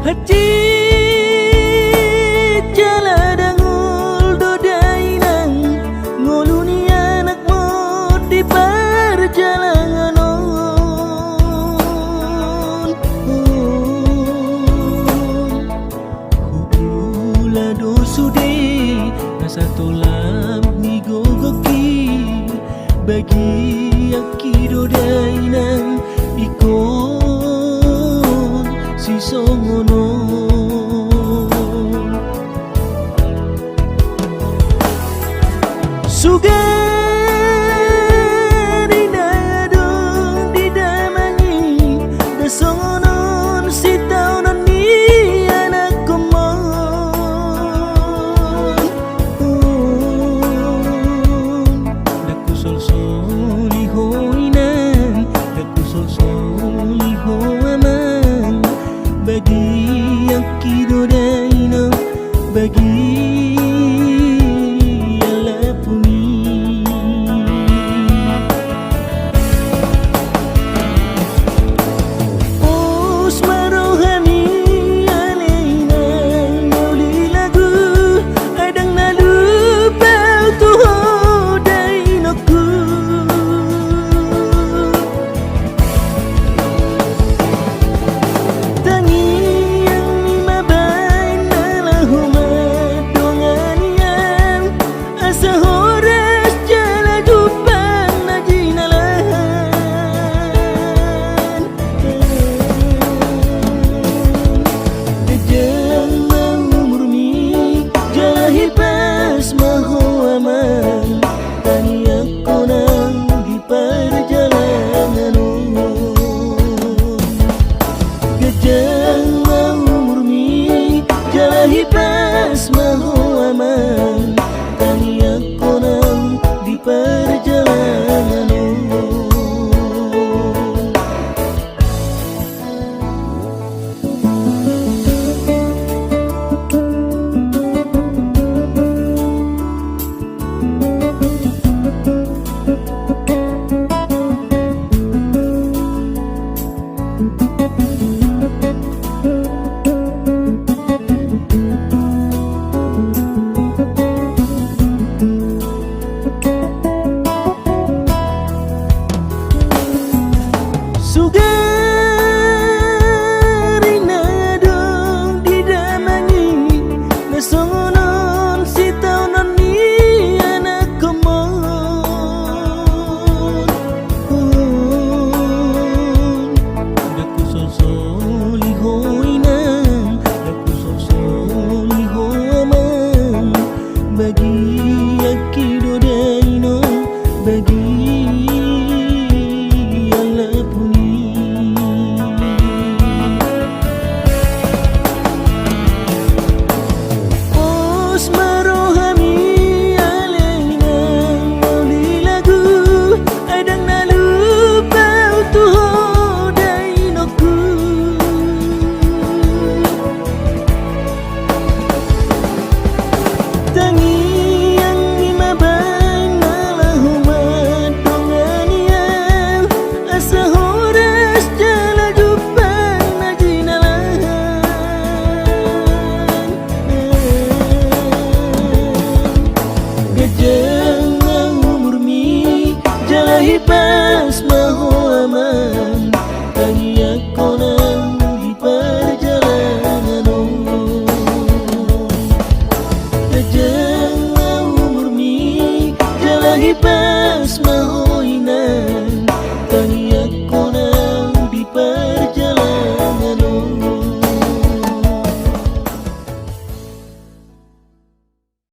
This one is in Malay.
Haji jaladangul dodainan nguluni anakmu di perjalanan hubula dosudi nasa tolap ni gogoki bagi aki dodainan ikon si songono sugari nadong didamangi da songonon si taunan ni anak kumon daku sol-soli hoinan daku sol-soli hoaman bagi yang kidodaino bagi pas mau aman tani aku nang di perjalanan sugari nadong didamangi na songonon si taunan ni anak kumon daku sol-soli hoinan daku sol-soli hoaman bagi aki dodaino bagi pas mau aman tani aku nang di perjalanan jangan umur mi jalani pas mau